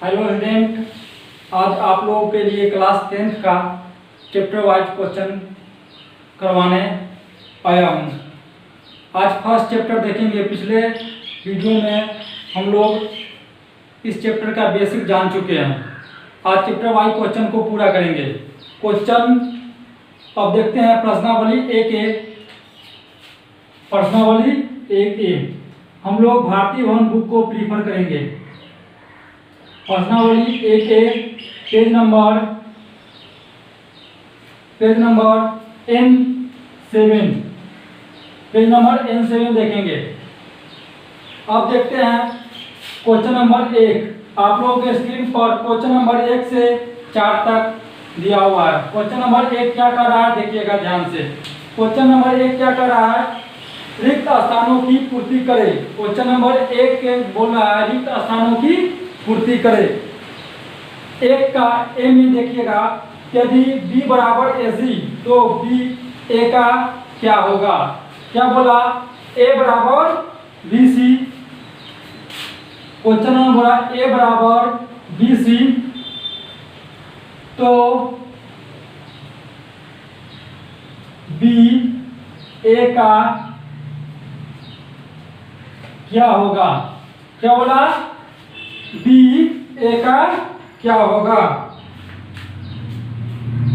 Hello student, आज आप लोगों के लिए क्लास 10th का चैप्टर वाइज क्वेश्चन करवाने आया हूँ। आज फर्स्ट चैप्टर देखेंगे। पिछले वीडियो में हम लोग इस चैप्टर का बेसिक जान चुके हैं। आज चैप्टर वाइज क्वेश्चन को पूरा करेंगे। क्वेश्चन अब देखते हैं। प्रश्नावली 1A। प्रश्नावली 1A हम लोग भारतीय भवन बुक को प्रीफर करेंगे। प्रश्नावली 1A पेज नंबर N7 देखेंगे। अब देखते हैं क्वेश्चन नंबर 1। आप लोगों के स्क्रीन पर क्वेश्चन नंबर 1 से 4 तक दिया हुआ है। क्वेश्चन नंबर 1 क्या कर रहा है, देखिएगा ध्यान से। क्वेश्चन नंबर 1 क्या कर रहा है, रिक्त स्थानों की पूर्ति करे। क्वेश्चन नंबर 1 के बोल रहा है रिक्त स्थानों की पूर्ति करे। एक का ए में देखिएगा, यदि बी बराबर AC तो बी ए का क्या होगा। क्या बोला, ए बराबर BC। क्वेश्चन नंबर बोला ए बराबर BC तो बी ए का क्या होगा। क्या बोला, बी ए का क्या होगा।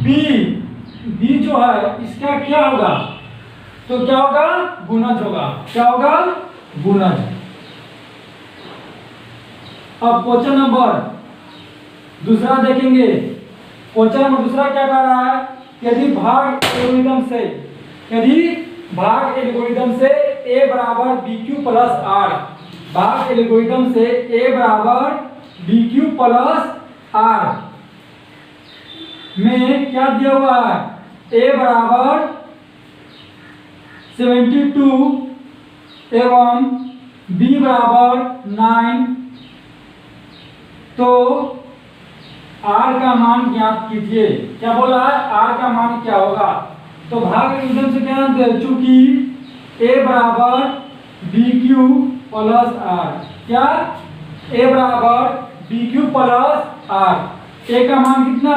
बी जो है इसका क्या होगा, तो क्या होगा, गुणज होगा। क्या होगा, गुणज। अब क्वेश्चन नंबर दूसरा देखेंगे। क्वेश्चन नंबर दूसरा क्या कर रहा है, यदि भाग एल्गोरिथम से ए बराबर BQ प्लस R। भाग एल्गोरिथम से ए बराबर BQ प्लस R में क्या दिया हुआ है, ए बराबर 72 एवं बी बराबर 9। तो R का मान ज्ञात कीजिए। क्या बोला है, R का मान क्या होगा। तो भाग एल्गोरिथम से क्या जानते हैं, चूंकि ए बराबर BQ प्लस R। क्या, ए बराबर BQ प्लस R। ए का मान कितना,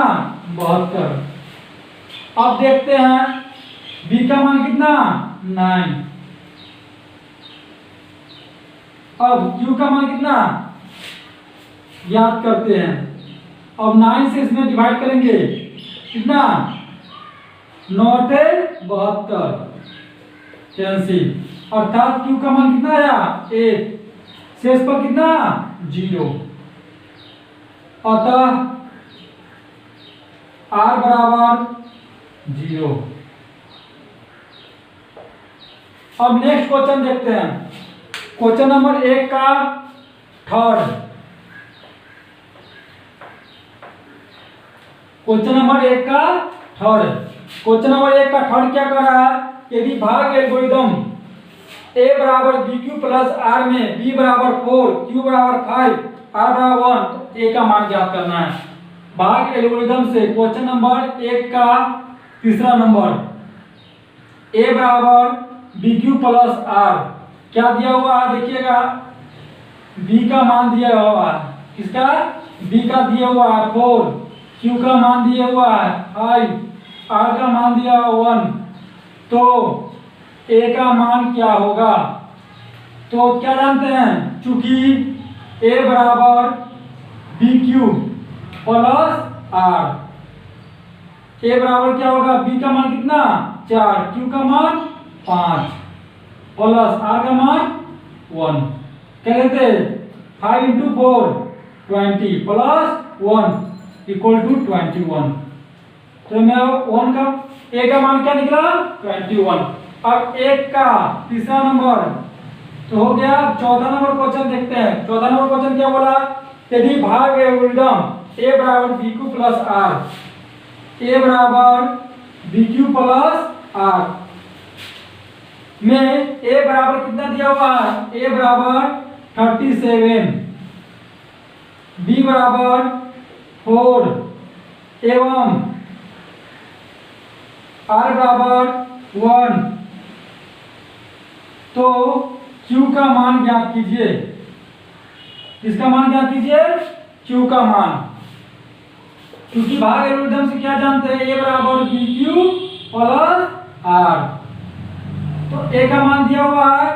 72। अब देखते हैं बी का मान कितना, 9। अब क्यू का मान कितना याद करते हैं। अब 9 से इसमें डिवाइड करेंगे, कितना, 9 × 72 कैंसिल। अर्थात क्यू का मान कितना आया, 1। शेष पर कितना, 0। अतः R बराबर 0। अब नेक्स्ट क्वेश्चन देखते हैं। क्वेश्चन नंबर 1 का थर्ड। क्वेश्चन नंबर 1 का थर्ड क्या कर रहा है, यदि भाग एल्गोरिथम ए बराबर BQ प्लस R में B बराबर 4, Q बराबर 5, R बराबर 1, तो ए का मान ज्ञात करना है। भाग एल्गोरिथम से क्वेश्चन नंबर 1 का तीसरा नंबर, ए बराबर BQ प्लस R क्या दिया हुआ है, देखिएगा B का मान दिया हुआ है। किसका, B का दिया हुआ है 4, Q का मान दिया हुआ है 5, R का मान दिया हुआ 1। तो A का मान क्या होगा। तो क्या जानते हैं, चूंकि A बराबर BQ प्लस R। A बराबर क्या होगा, B का मान कितना, 4, Q का मान 5 प्लस R का मान 1। क्या लेते, 5 × 4 20 प्लस 1 इक्वल टू 21। तो मैं 1 का A का मान क्या निकला, 21। अब 1 का तीसरा नंबर तो हो गया। 14 नंबर क्वेश्चन देखते हैं। 14 नंबर क्वेश्चन क्या बोला, यदि भाग एल्गोरिथम ए बराबर BQ प्लस R, ए बराबर BQ प्लस R में ए बराबर कितना दिया हुआ है, ए बराबर 37, बी बराबर 4 एवं R बराबर 1। तो Q का मान ज्ञात कीजिए। किसका मान ज्ञात कीजिए, क्यू का मान, क्योंकि भाग एल्गोरिथम से क्या जानते हैं, ए बराबर बी क्यू प्लस आर। तो ए का मान दिया हुआ है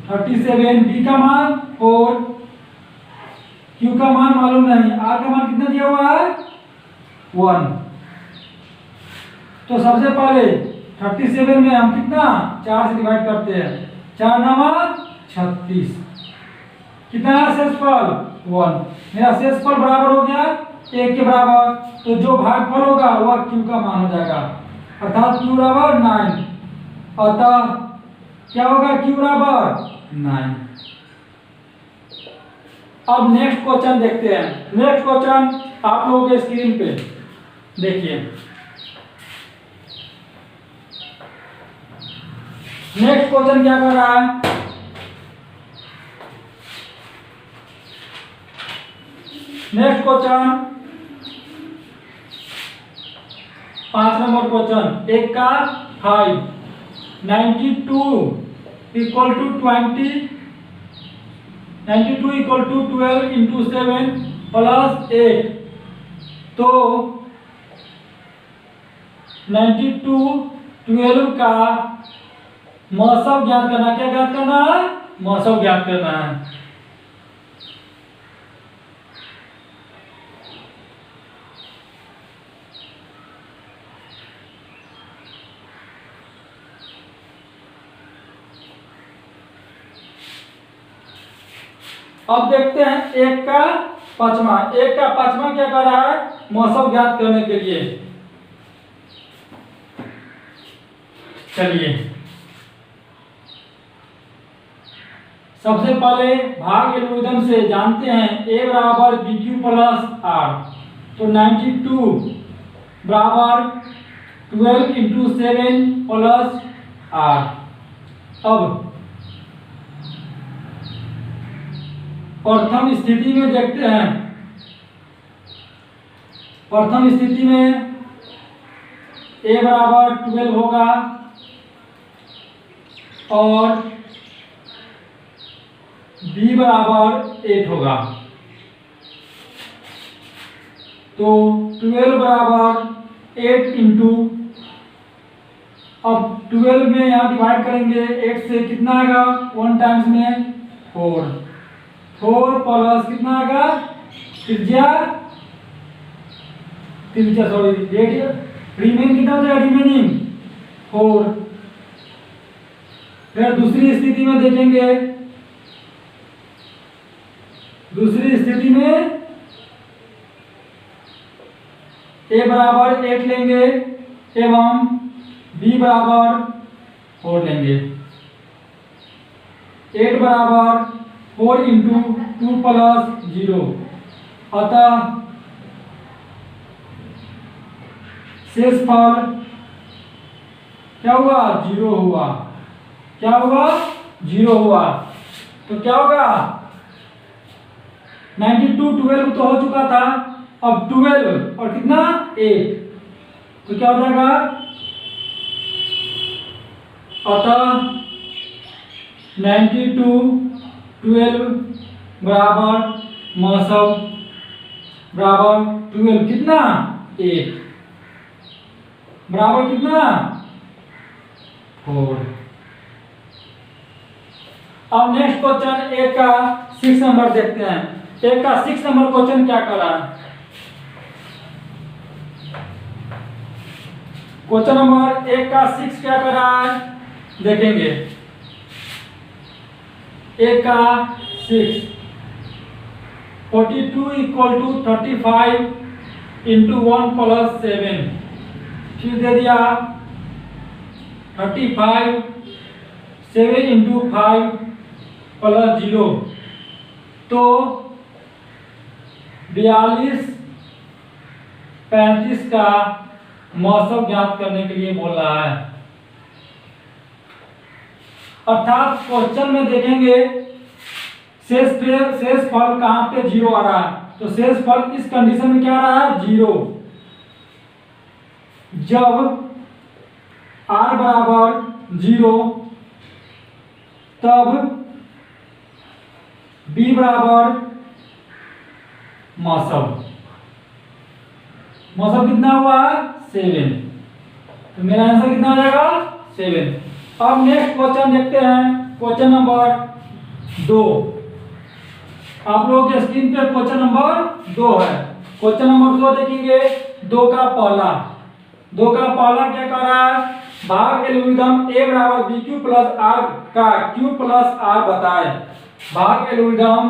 37, बी का मान 4, क्यू का मान मालूम नहीं, आर का मान कितना दिया हुआ है 1। तो सबसे पहले 37 में हम कितना 4 से डिवाइड करते हैं, 4 नवा 36, कितना है शेषफल 1। मेरा शेषफल बराबर हो गया 1 के बराबर, तो जो भागफल होगा वह क्यू का मान हो जाएगा, अर्थात क्यू बराबर 9। अतः क्या होगा, क्यू बराबर 9। अब नेक्स्ट क्वेश्चन देखते हैं। नेक्स्ट क्वेश्चन आप लोगों के स्क्रीन पे देखिए। नेक्स्ट क्वेश्चन क्या कर रहा है, नेक्स्ट क्वेश्चन 5 नंबर क्वेश्चन, 1 का 5, 92 equal to 20, 92 equal to 12 into 7 plus 8। तो 92 12 का मौसम ज्ञात करना, क्या ज्ञात करना है, मौसम ज्ञात करना है। अब देखते हैं 1 का 5वां, 1 का 5वां क्या कर रहा है, मौसम ज्ञात करने के लिए। चलिए सबसे पहले भाग एल्गोरिथम से जानते हैं a बराबर बी क्यू प्लस आर। तो 92 बराबर 12 इंटू 7 प्लस आर। अब प्रथम स्थिति में देखते हैं, प्रथम स्थिति में a बराबर 12 होगा और b बराबर 8 होगा। तो 12 बराबर 8 इंटू, अब 12 में यहाँ डिवाइड करेंगे 8 से, कितना आएगा 1 टाइम्स में 4, 4 प्लस कितना आएगा त्रिज्या सॉरी रिमेन कितना हो जाएगा, रिमेनिंग 4। फिर दूसरी स्थिति में देखेंगे, दूसरी स्थिति में a बराबर 8 लेंगे एवं b बराबर 4 लेंगे। 8 बराबर 4 इंटू 2 प्लस 0, अतः शेषफल क्या हुआ 0 हुआ, क्या हुआ 0 हुआ। तो क्या होगा 92 12 तो हो चुका था, अब 12 और कितना 8, तो क्या हो जाएगा, अतः 92 12 बराबर मौसम बराबर 12 कितना 8 बराबर कितना 4। अब नेक्स्ट क्वेश्चन 1 का 6 नंबर देखते हैं। 1 का 6 नंबर क्वेश्चन क्या कर रहा है, क्वेश्चन नंबर 1 का 6 क्या कर रहा है देखेंगे। 1 का 6, 42 इक्वल टू 35 इंटू 1 प्लस 7, फिर दे दिया 35 7 इंटू 5 प्लस 0, तो 42 35 का मौसम ज्ञात करने के लिए बोल रहा है। अर्थात क्वेश्चन में देखेंगे शेषफल कहां पे 0 आ रहा है, तो शेषफल इस कंडीशन में क्या आ रहा है 0, जब r बराबर 0 तब b बराबर मौसम कितना हुआ 7। तो मेरा आंसर कितना आ जाएगा 7। अब नेक्स्ट क्वेश्चन देखते हैं, क्वेश्चन नंबर 2। आप लोगों के स्क्रीन पे क्वेश्चन नंबर 2 है। क्वेश्चन नंबर 2 देखेंगे। 2 का पहला क्या कर रहा है, भाग एल्गोरिथम ए बराबर बी क्यू प्लस आर का क्यू प्लस आर बताए। भाग एल्गोरिथम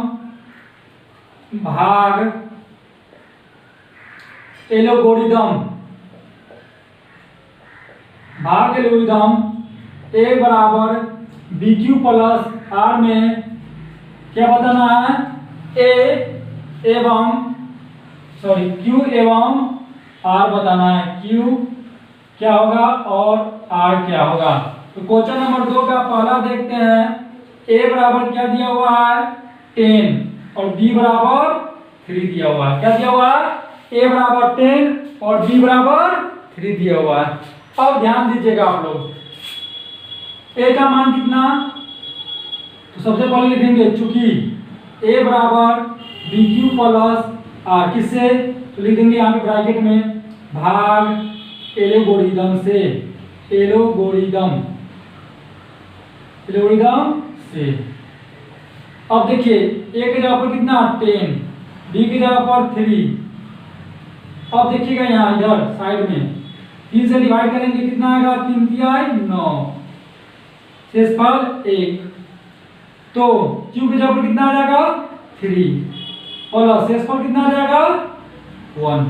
ए बराबर बी क्यू प्लस आर में क्या बताना है, क्यू एवं आर बताना है। क्यू क्या होगा और आर क्या होगा। तो क्वेश्चन नंबर 2 का पहला देखते हैं। ए बराबर क्या दिया हुआ है 10 और बी बराबर 3 दिया हुआ है। क्या दिया हुआ है, ए बराबर 10 और बी बराबर 3 दिया हुआ है। अब ध्यान दीजिएगा आप लोग, ए का मान कितना, तो सबसे पहले लिखेंगे चूंकि ए बराबर बी क्यू प्लस आर किससे, तो लिख देंगे यहाँ पे ब्रैकेट में भाग एल्गोरिथम से। अब देखिए ए की जगह पर कितना 10, बी की जगह पर 3। अब देखिएगा यहाँ इधर साइड में 3 से डिवाइड करेंगे कितना आएगा, 3 तिया 9, शेषफल 1। तो क्यू की जगह पर कितना आ जाएगा 3 और शेषफल कितना आ जाएगा 1।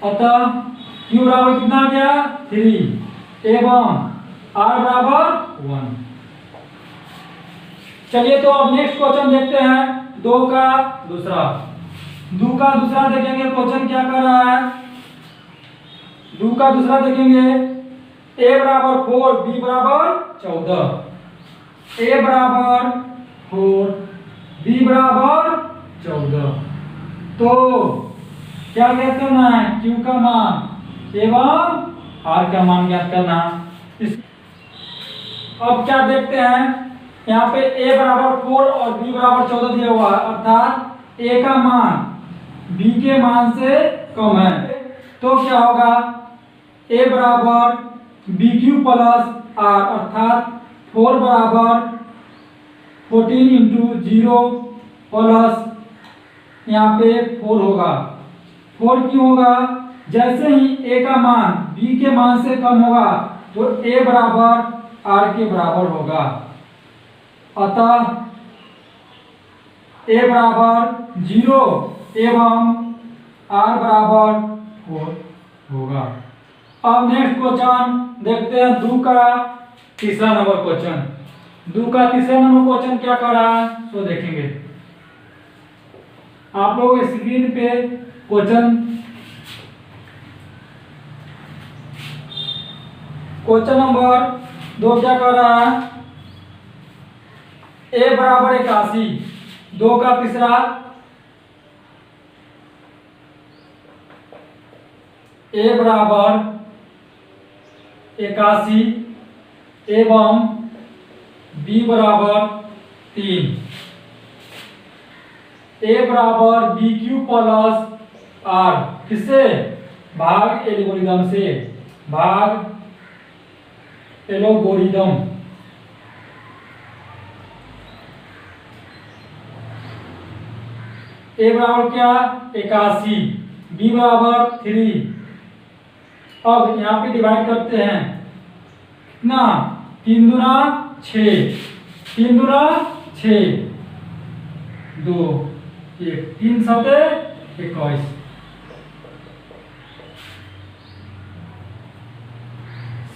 अतः क्यू बराबर कितना आ गया 3 एवं आर बराबर 1। चलिए तो अब नेक्स्ट क्वेश्चन देखते हैं। 2 का दूसरा देखेंगे क्वेश्चन क्या कर रहा है। 2 का दूसरा देखेंगे। ए बराबर 4 बी बराबर 14। ए बराबर 4 बी बराबर 14। तो क्या ज्ञात करना है, क्यू का मान एवं आर का मान ज्ञात करना। अब क्या देखते हैं, यहाँ पे ए बराबर 4 और बी बराबर 14 दिया हुआ है, अर्थात ए का मान बी के मान से कम है। तो क्या होगा, ए बराबर बी क्यू प्लस आर अर्थात 4 बराबर 14 इंटू 0 प्लस यहाँ पे 4 होगा। 4 क्यों होगा, जैसे ही ए का मान बी के मान से कम होगा तो ए बराबर आर के बराबर होगा। अतः ए बराबर 0 एवं आर बराबर 4 होगा। अब नेक्स्ट क्वेश्चन देखते हैं। 2 का तीसरा नंबर क्वेश्चन क्या कर रहा है, तो देखेंगे आप लोग स्क्रीन पे क्वेश्चन नंबर 2 क्या कर रहा है, ए बराबर 81। 2 का तीसरा ए बराबर 81 एवं बी बराबर 3। ए बराबर बी क्यू प्लस आर किससे, भाग एल्गोरिथम से। ए बराबर क्या 81, बी बराबर 3। अब यहाँ पे डिवाइड करते हैं कितना, 3 दूना 6, 3 दूना 6, 2 1, 3 7 21,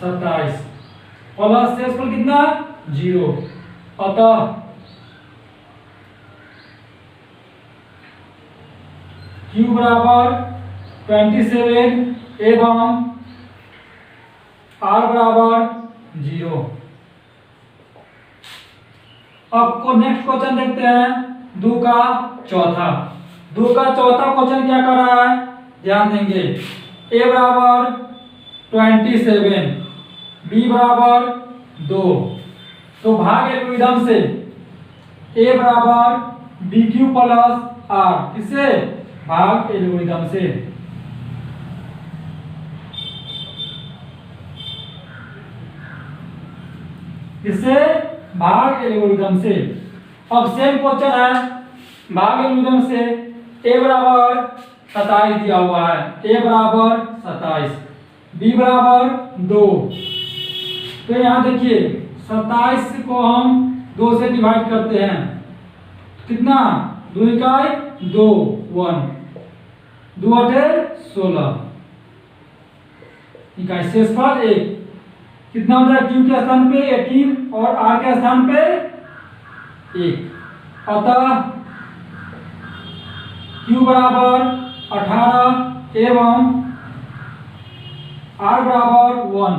27 प्लस शेषफल कितना 0। अतः Q बराबर 27 एवं R बराबर 0। अब को नेक्स्ट क्वेश्चन देखते हैं। 2 का चौथा क्वेश्चन क्या कर रहा है, ध्यान देंगे। ए बराबर 27, बी बराबर 2। तो भाग एल्गोरिथम से ए बराबर बी क्यू प्लस आर, किससे? भाग एल्गोरिथम से। किससे? भाग एल्गोरिथम से। अब सेम क्वेश्चन है भाग एल्गोरिथम से। ए बराबर 27 दिया हुआ है, ए बराबर 27, बी बराबर 2। तो यहाँ देखिए 27 को हम 2 से डिवाइड करते हैं, कितना? 2 इकाई 2, 1, 2 अठे 16 इकाई, शेषफल 1। कितना हो जाएगा? क्यू के स्थान पे 18 और आर के स्थान पे 1। अतः क्यू बराबर 18 एवं आर बराबर 1।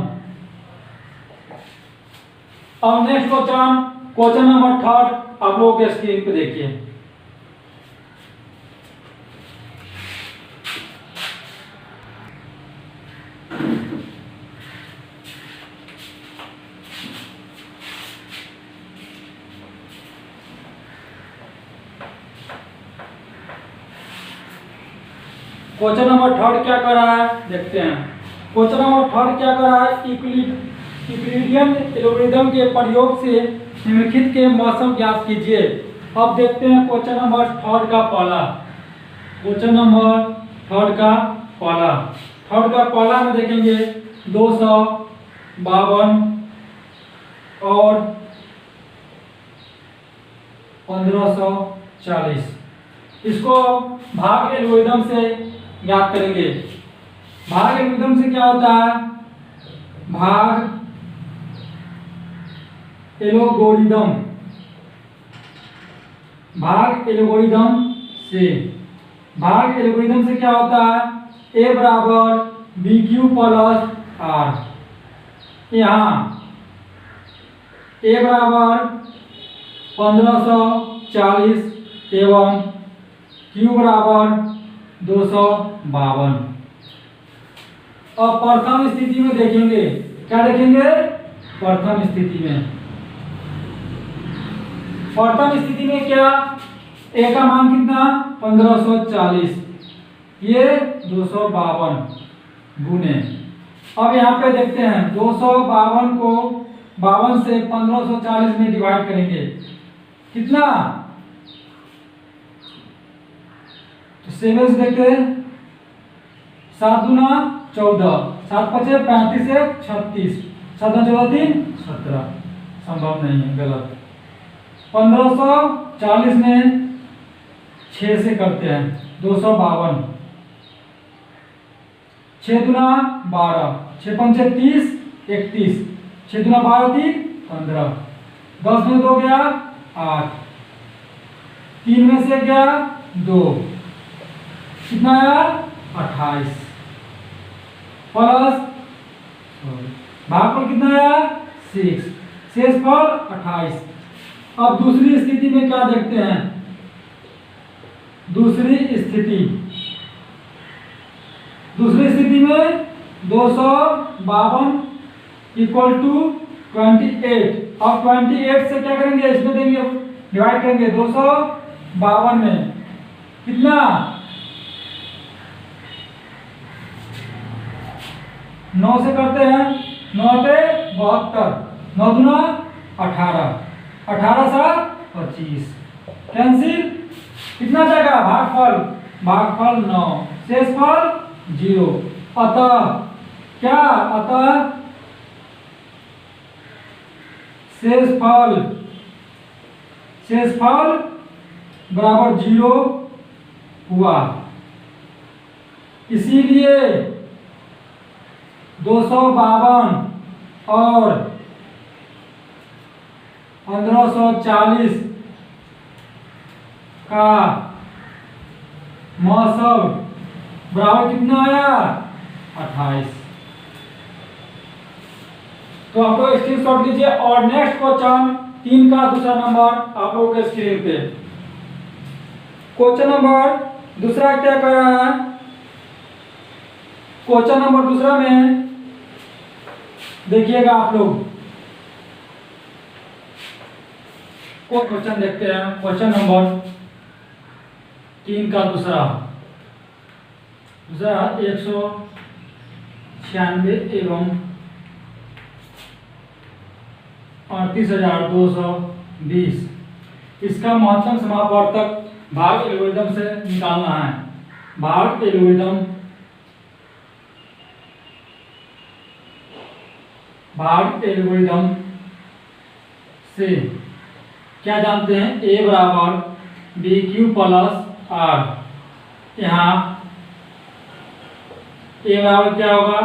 अब नेक्स्ट क्वेश्चन नंबर 3 आप लोगों के स्क्रीन पे देखिए। क्वेश्चन नंबर 3 क्या कर रहा है देखते हैं। क्वेश्चन नंबर 3 क्या कर रहा है? यूक्लिडियन एल्गोरिथम के प्रयोग से निम्नलिखित के मौसम ज्ञात कीजिए। अब देखते हैं क्वेश्चन नंबर 3 का पहला। क्वेश्चन नंबर 3 का पहला में देखेंगे 252 और 1540। इसको भाग एल्गोरिथम से ज्ञात करेंगे। भाग एल्गोरिथम से क्या होता है? भाग एल्गोरिथम से क्या होता है? ए बराबर बी क्यू प्लस आर। यहाँ ए बराबर 1540 एवं क्यू बराबर 252। अब प्रथम स्थिति में देखेंगे, क्या देखेंगे? प्रथम स्थिति में क्या? ए का मान कितना? 1540, ये 252 गुने। अब यहाँ पे देखते हैं 252 को 52 से 1540 में डिवाइड करेंगे, कितना? तो 7 से देखते हैं, 7 दूना 14, 7 पचे 35 से 36, 7 14 3 17। संभव नहीं है, गलत। 1540 में 6 से करते हैं 252, 6 दूना 12, 6 पंचे 30 31, 6 दूना 12 3 15, 10 में 2 गया 8, 3 में से गया 2, कितना आया? 28 प्लस भागफल कितना आया? 6, शेषफल 28। अब दूसरी स्थिति में क्या देखते हैं? दूसरी स्थिति में 252 इक्वल टू 28। अब 28 से क्या करेंगे? इसमें देंगे, डिवाइड करेंगे 252 में, कितना? 9 से करते हैं, 9 पे 72, 9 दूना 18, 18 सा 25, कैंसिल, कितना जाएगा? भागफल 9, शेषफल 0। अतः क्या? अतः शेषफल बराबर 0 हुआ। इसीलिए 252 और 1540 का मौसम बराबर कितना आया? 28। तो आप लोग स्क्रीनशॉट लीजिए। और नेक्स्ट क्वेश्चन 3 का दूसरा नंबर आप लोगों के स्क्रीन पे। क्वेश्चन नंबर दूसरा क्या कर रहा है? क्वेश्चन नंबर दूसरा में देखिएगा आप लोग, क्वेश्चन देखते हैं। क्वेश्चन नंबर 3 का दूसरा 196 एवं 38,220, इसका महत्तम समापवर्तक भाग एल्गोरिथम से निकालना है। भाग एल्गोरिथम से क्या जानते हैं? ए बराबर बी क्यू प्लस आर। यहाँ ए बराबर क्या होगा?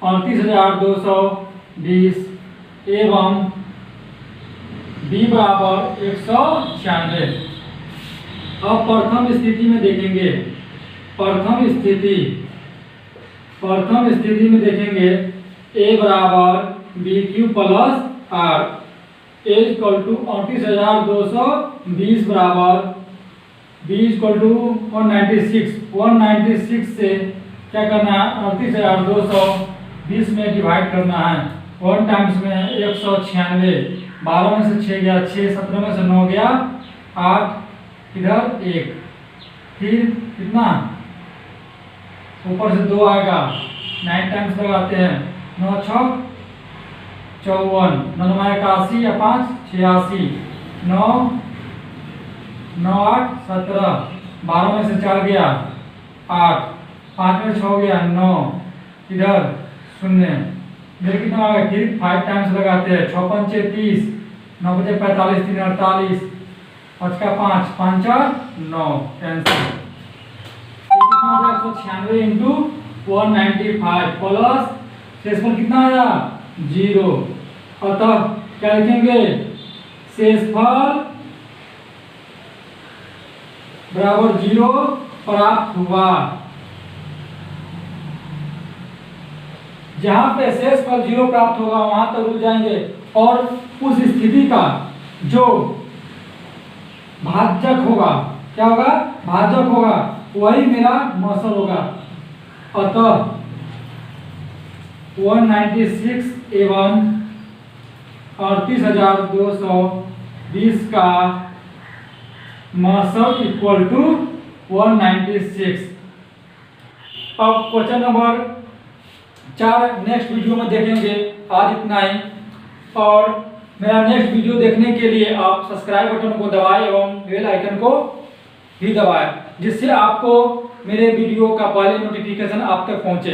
38,220 एवं बी बराबर 196। अब प्रथम स्थिति में देखेंगे। प्रथम स्थिति में देखेंगे ए बराबर B Q plus R is equal to 38,220 बराबर बी इक्वल टू 196 से क्या करना है? 38,220 में डिवाइड करना है। 1 टाइम्स में 196, 12 में से 6 गया 6, 17 में से 9 गया 8, इधर 1, फिर कितना ऊपर से 2 आएगा। 9 टाइम्स लगाते हैं। 9 6 54, 9 81 या 5 86, 9 9 8 17, 12 में से 4 गया 8, 5 में 6 गया 9, इधर 0, इधर कितना आ गया? फिर 5 टाइम्स लगाते हैं। 6 5 30, 9 5 45, 3 48, 5 का 5 5 4 9, कैंसिल। 196 इंटू 195 प्लस शेषफल कितना आया? 0। अतः क्या लिखेंगे? शेषफल बराबर 0 प्राप्त हुआ। जहां पे शेषफल 0 प्राप्त होगा वहां तक रुक जाएंगे और उस स्थिति का जो भाजक होगा, क्या होगा? भाजक होगा, वही मेरा मौसल होगा। अतः 196 एवं 38,220 का मौसल इक्वल टू 196। अब क्वेश्चन नंबर 4 नेक्स्ट वीडियो में देखेंगे। आज इतना ही, और मेरा नेक्स्ट वीडियो देखने के लिए आप सब्सक्राइब बटन को दबाएं एवं बेल आइकन को भी दबाएं, जिससे आपको मेरे वीडियो का पहले नोटिफिकेशन आप तक पहुंचे।